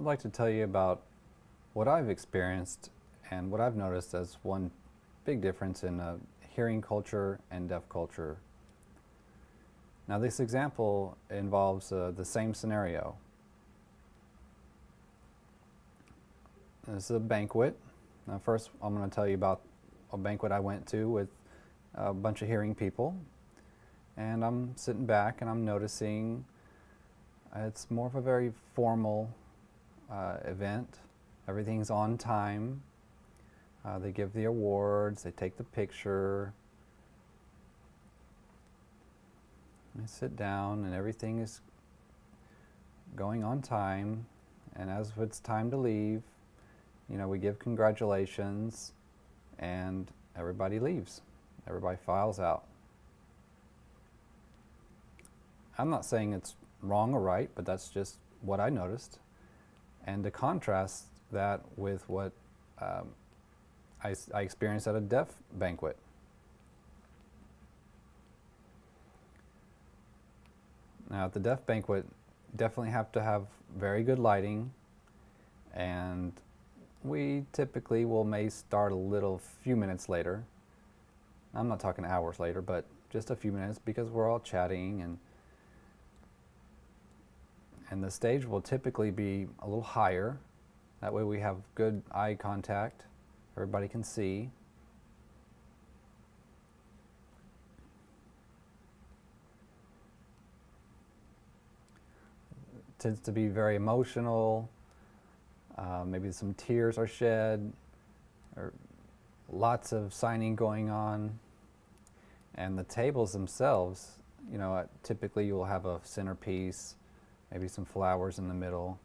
like to tell you about what I've experienced and what I've noticed as one big difference in hearing culture and deaf culture. Now, this example involves the same scenario. This is a banquet. Now, first, I'm going to tell you about a banquet I went to with a bunch of hearing people. And I'm sitting back and I'm noticing it's more of a very formal event. Everything's on time. They give the awards, they take the picture. I sit down and everything is going on time. And as it's time to leave, we give congratulations and everybody leaves. Everybody files out. I'm not saying it's wrong or right, but that's just what I noticed. And to contrast that with what I experienced at a deaf banquet. Now, at the deaf banquet, definitely have to have very good lighting, and we typically may start a few minutes later. I'm not talking hours later, but just a few minutes because we're all chatting, and the stage will typically be a little higher. That way we have good eye contact. Everybody can see. It tends to be very emotional. Maybe some tears are shed, or lots of signing going on. And the tables themselves, typically you'll have a centerpiece, maybe some flowers in the middle,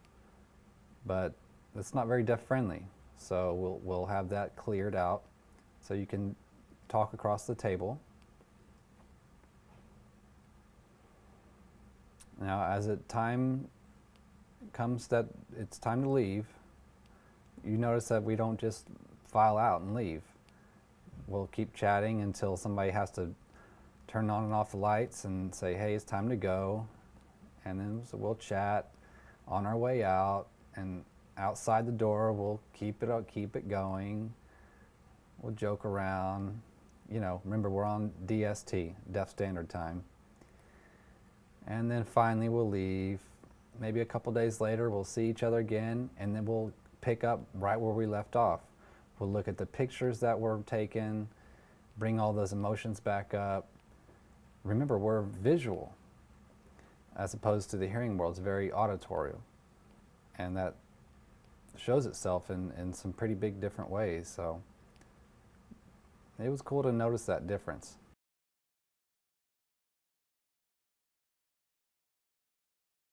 but it's not very deaf friendly. So we'll have that cleared out so you can talk across the table. Now, as time comes that it's time to leave, you notice that we don't just file out and leave. We'll keep chatting until somebody has to turn on and off the lights and say, hey, it's time to go. And then we'll chat on our way out, and outside the door we'll keep it going. We'll joke around. Remember, we're on DST, Deaf Standard Time. And then finally we'll leave. Maybe a couple days later we'll see each other again, and then we'll pick up right where we left off. We'll look at the pictures that were taken, bring all those emotions back up. Remember, we're visual as opposed to the hearing world. It's very auditory, and that shows itself in some pretty big different ways. So it was cool to notice that difference.